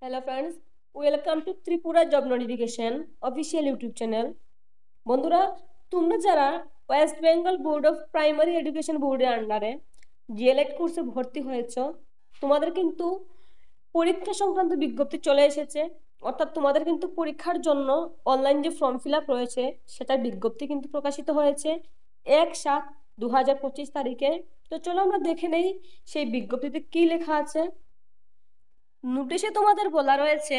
Hello friends, welcome to Tripura job notification official YouTube channel. বন্ধুরা, তোমরা যারা West Bengal board of primary education বোর্ডের আন্ডারে ডিএলএড কোর্সে ভর্তি হয়েছ, তোমাদের কিন্তু পরীক্ষা সংক্রান্ত বিজ্ঞপ্তি চলে এসেছে। অর্থাৎ তোমাদের কিন্তু পরীক্ষার জন্য অনলাইন যে ফর্ম ফিল আপ রয়েছে সেটার বিজ্ঞপ্তি কিন্তু প্রকাশিত হয়েছে 1/7/2025 তারিখে। তো চলো আমরা দেখে নেই সেই বিজ্ঞপ্তিতে কি লেখা আছে। নোটিশে তোমাদের বলা রয়েছে,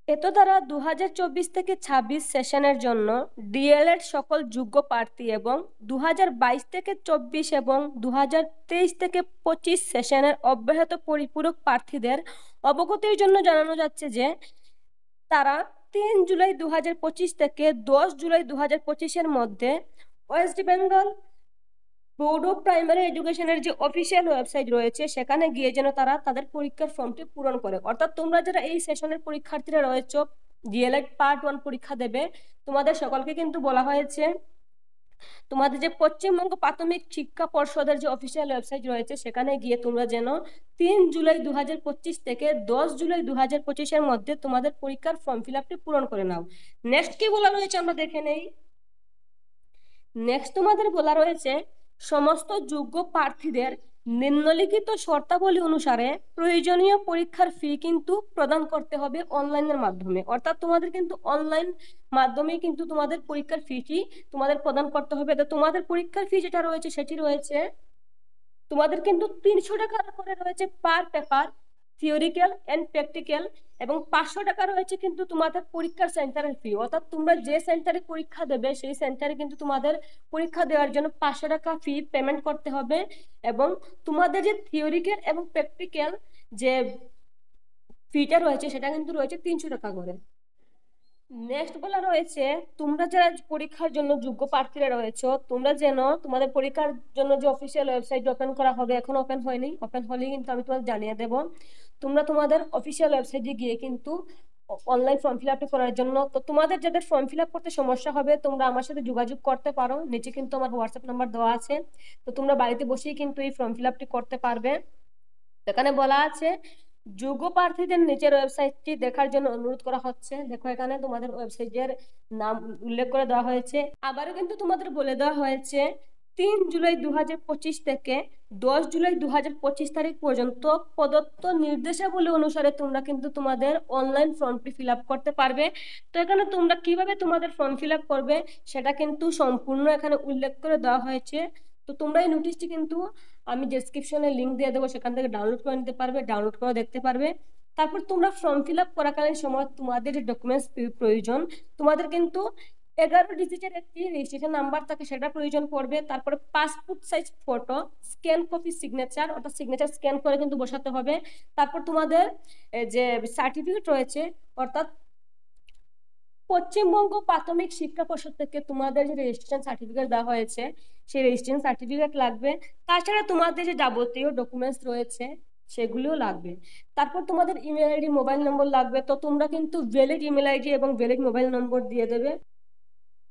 এত দ্বারা 2024 থেকে 26 সেশনের জন্য ডিএলএড সকল যোগ্য প্রার্থী এবং 2022 থেকে 24 এবং 2023 থেকে 25 সেশনের অব্যাহত পরিপূরক প্রার্থীদের অবগতির জন্য জানানো যাচ্ছে যে তারা 3 জুলাই 2025 থেকে 10 জুলাই 2025-এর মধ্যে West Bengal board of primary এডুকেশনের যে অফিসিয়াল ওয়েবসাইট রয়েছে সেখানে গিয়ে যেন তারা তাদের পরীক্ষার ফর্মটি পূরণ করে। অর্থাৎ তোমরা যারা এই সেশনের পরীক্ষার্থীরা রয়েছে, ডিএলএড পার্ট 1 পরীক্ষা দেবে, তোমাদের সকলকে কিন্তু বলা হয়েছে তোমাদের যে পশ্চিমবঙ্গ প্রাথমিক শিক্ষা পর্ষদের যে অফিসিয়াল ওয়েবসাইট রয়েছে সেখানে গিয়ে তোমরা যেন 3 জুলাই 2025 থেকে 10 জুলাই 2025-এর মধ্যে তোমাদের পরীক্ষার ফর্ম ফিল আপটি পূরণ করে নাও। নেক্সট কি বলা রয়েছে আমরা দেখে নেই। নেক্সট তোমাদের বলা রয়েছে, সমস্ত যোগ্য প্রার্থীদের নিম্নলিখিত শর্তাবলী অনুসারে প্রয়োজনীয় পরীক্ষার ফি কিন্তু প্রদান করতে হবে অনলাইনের মাধ্যমে। অর্থাৎ তোমাদের কিন্তু অনলাইন মাধ্যমে কিন্তু তোমাদের পরীক্ষার ফিটি তোমাদের প্রদান করতে হবে। তো তোমাদের পরীক্ষার ফি যেটা রয়েছে সেটি রয়েছে তোমাদের কিন্তু 300 টাকা করে রয়েছে per paper, theoretical and practical, এবং 500 টাকা রয়েছে কিন্তু তোমাদের পরীক্ষার সেন্টারের ফি। অর্থাৎ তোমরা যে সেন্টারে পরীক্ষা দেবে সেই সেন্টারে কিন্তু তোমাদের পরীক্ষা দেওয়ার জন্য 500 টাকা ফি পেমেন্ট করতে হবে। এবং তোমাদের যে থিওরিক্যাল এবং প্র্যাকটিক্যাল যে ফিটা রয়েছে সেটা কিন্তু রয়েছে 300 টাকা করে। নেক্সট বলা রয়েছে, তোমরা যারা পরীক্ষার জন্য যোগ্য প্রার্থীরা রয়েছে তোমরা যেন তোমাদের পরীক্ষার জন্য যে অফিসিয়াল ওয়েবসাইট ওপেন করা হবে, এখন ওপেন হয়নি, ওপেন হলে কিন্তু আমি তোমাদের জানিয়ে দেব। তোমরা তোমাদের অফিসিয়াল ওয়েবসাইটে গিয়ে কিন্তু অনলাইন ফর্ম ফিল আপ করার জন্য, তো তোমাদের যাদের ফর্ম ফিল আপ করতে সমস্যা হবে তোমরা আমার সাথে যোগাযোগ করতে পারো, নিচে কিন্তু আমার হোয়াটসঅ্যাপ নাম্বার দেওয়া আছে। তো তোমরা বাড়িতে বসেই কিন্তু এই ফর্ম ফিল আপটি করতে পারবে। এখানে বলা আছে, যোগ্য প্রার্থীদের নিচের ওয়েবসাইটটি দেখার জন্য অনুরোধ করা হচ্ছে। দেখো এখানে তোমাদের ওয়েবসাইটের নাম উল্লেখ করে দেওয়া হয়েছে। আবারও কিন্তু তোমাদের বলে দেওয়া হয়েছে 3 জুলাই 2025 থেকে 10 জুলাই 2025 তারিখ পর্যন্ত প্রদত্ত নির্দেশাবলী অনুসারে তোমরা কিন্তু তোমাদের অনলাইন ফর্মটি ফিল আপ করতে পারবে। তো এখানে তোমরা কিভাবে তোমাদের ফর্ম ফিল আপ করবে সেটা কিন্তু সম্পূর্ণ এখানে উল্লেখ করে দেওয়া হয়েছে। তো তোমরা এই নোটিশটি কিন্তু আমি ডেসক্রিপশনে লিংক দিয়ে দেবো, সেখান থেকে ডাউনলোড করে নিতে পারবে, ডাউনলোড করে দেখতে পারবে। তারপর তোমরা ফর্ম ফিল আপ করাকালীন সময় তোমাদের যে ডকুমেন্টস প্রয়োজন, তোমাদের কিন্তু 11 ডিজিটের একটি রেজিস্ট্রেশন নাম্বার থাকে সেটা প্রয়োজন পড়বে। তারপরে passport size photo, scan copy signature, অর্থাৎ সিগনেচার স্ক্যান করে কিন্তু বসাতে হবে। তারপর তোমাদের যে সার্টিফিকেট রয়েছে, অর্থাৎ পশ্চিমবঙ্গ প্রাথমিক শিক্ষা পর্ষদ থেকে তোমাদের যে রেজিস্ট্রেশন সার্টিফিকেট দেওয়া হয়েছে সেই রেজিস্ট্রেশন সার্টিফিকেট লাগবে। তাছাড়া তোমাদের যে যাবতীয় ডকুমেন্টস রয়েছে সেগুলোও লাগবে। তারপর তোমাদের ইমেল আইডি, মোবাইল নম্বর লাগবে। তো তোমরা কিন্তু ভ্যালিড ইমেল আইডি এবং ভ্যালিড মোবাইল নম্বর দিয়ে দেবে।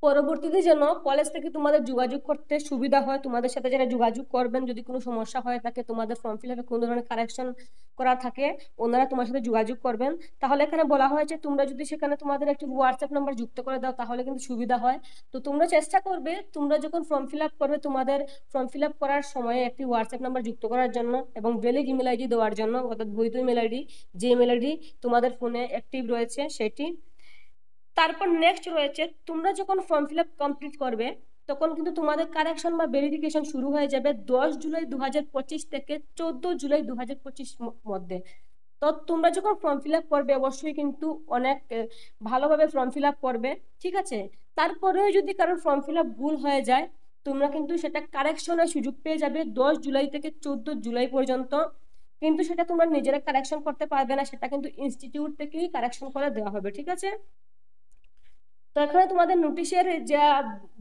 পরবর্তীতে যেন কলেজ থেকে তোমাদের যোগাযোগ করতে সুবিধা হয়, তোমাদের সাথে যারা যোগাযোগ করবেন যদি কোনো সমস্যা হয় থাকে, তোমাদের ফর্ম ফিল আপে কোনো ধরনের কারেকশন করা থাকে, ওনারা তোমার সাথে যোগাযোগ করবেন। তাহলে এখানে বলা হয়েছে তোমরা যদি সেখানে তোমাদের একটি হোয়াটসঅ্যাপ নাম্বার যুক্ত করে দাও তাহলে কিন্তু সুবিধা হয়। তো তোমরা চেষ্টা করবে তোমরা যখন ফর্ম ফিল আপ করবে তোমাদের ফর্ম ফিল আপ করার সময় একটি হোয়াটসঅ্যাপ নাম্বার যুক্ত করার জন্য এবং ভ্যালিড ইমেল আইডি দেওয়ার জন্য, অর্থাৎ বৈধ ইমেল আইডি, যে ইমেল আইডি তোমাদের ফোনে অ্যাক্টিভ রয়েছে সেটি। তারপর নেক্সট রয়েছে, তোমরা যখন ফর্ম ফিল আপ কমপ্লিট করবে তখন কিন্তু তোমাদের কারেকশন বা ভেরিফিকেশন শুরু হয়ে যাবে 10 জুলাই 2025 থেকে 14 জুলাই 2025 মধ্যে। তো তোমরা যখন ফর্ম ফিল আপ করবে অবশ্যই কিন্তু অনেক ভালোভাবে ফর্ম ফিল আপ করবে, ঠিক আছে? তারপরেও যদি কারোর ফর্ম ফিল আপ ভুল হয়ে যায় তোমরা কিন্তু সেটা কারেকশনের সুযোগ পেয়ে যাবে 10 জুলাই থেকে 14 জুলাই পর্যন্ত। কিন্তু সেটা তোমরা নিজেরা কারেকশন করতে পারবে না, সেটা কিন্তু ইনস্টিটিউট থেকেই কারেকশন করে দেওয়া হবে, ঠিক আছে? তো এখানে তোমাদের নোটিশের যা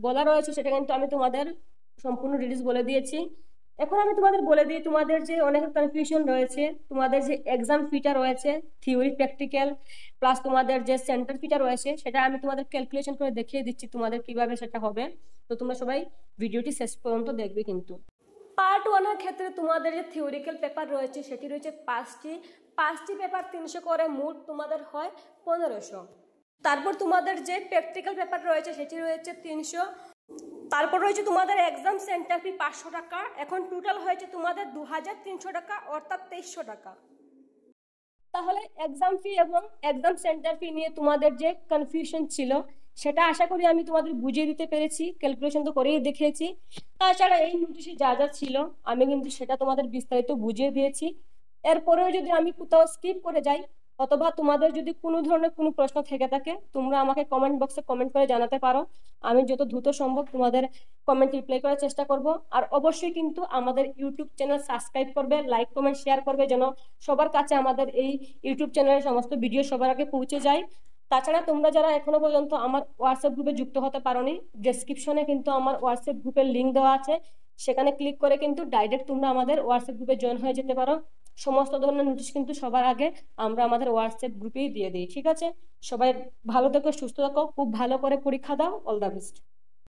বলা রয়েছে সেটা কিন্তু আমি তোমাদের সম্পূর্ণ ডিটেলস বলে দিয়েছি। এখন আমি তোমাদের বলে দিই, তোমাদের যে অনেক কনফিউশন রয়েছে, তোমাদের যে এক্সাম ফিটা রয়েছে, থিওরি প্র্যাকটিক্যাল প্লাস তোমাদের যে সেন্টার ফিটা রয়েছে সেটা আমি তোমাদের ক্যালকুলেশন করে দেখিয়ে দিচ্ছি তোমাদের কিভাবে সেটা হবে। তো তোমরা সবাই ভিডিওটি শেষ পর্যন্ত দেখবে। কিন্তু পার্ট 1 এর ক্ষেত্রে তোমাদের যে থিওরিক্যাল পেপার রয়েছে সেটি রয়েছে 5টি, 5টি পেপার 300 করে, মোট তোমাদের হয় 1500। তারপর তোমাদের যে প্র্যাকটিক্যাল পেপার রয়েছে সেটি রয়েছে 300। তারপর রয়েছে তোমাদের এক্সাম সেন্টার ফি 500 টাকা। এখন টোটাল হয়েছে তোমাদের 2300 টাকা, অর্থাৎ 2300 টাকা। তাহলে এক্সাম ফি এবং এক্সাম সেন্টার ফি নিয়ে তোমাদের যে কনফিউশন ছিল সেটা আশা করি আমি তোমাদের বুঝিয়ে দিতে পেরেছি, ক্যালকুলেশন তো করেই দেখিয়েছি। তাছাড়া এই নোটিশে যা যা ছিল আমি কিন্তু সেটা তোমাদের বিস্তারিত বুঝিয়ে দিয়েছি। এরপরেও যদি আমি কোথাও স্কিপ করে যাই অথবা তোমাদের যদি কোনো ধরনের কোনো প্রশ্ন থেকে থাকে তোমরা আমাকে কমেন্ট বক্সে কমেন্ট করে জানাতে পারো। আমি যত দ্রুত সম্ভব তোমাদের কমেন্ট রিপ্লাই করার চেষ্টা করব। আর অবশ্যই কিন্তু আমাদের ইউটিউব চ্যানেল সাবস্ক্রাইব করবে, লাইক কমেন্ট শেয়ার করবে, যেন সবার কাছে আমাদের এই ইউটিউব চ্যানেলের সমস্ত ভিডিও সবার আগে পৌঁছে যায়। তাছাড়া তোমরা যারা এখনো পর্যন্ত আমার হোয়াটসঅ্যাপ গ্রুপে যুক্ত হতে পারোনি, ডেসক্রিপশনে কিন্তু আমার হোয়াটসঅ্যাপ গ্রুপের লিঙ্ক দেওয়া আছে, সেখানে ক্লিক করে কিন্তু ডাইরেক্ট তোমরা আমাদের হোয়াটসঅ্যাপ গ্রুপে জয়েন হয়ে যেতে পারো। সমস্ত ধরনের নোটিশ কিন্তু সবার আগে আমরা আমাদের হোয়াটসঅ্যাপ গ্রুপেই দিয়ে দিই। ঠিক আছে, সবাই ভালো থেকো, সুস্থ থাকো, খুব ভালো করে পরীক্ষা দাও। All the best.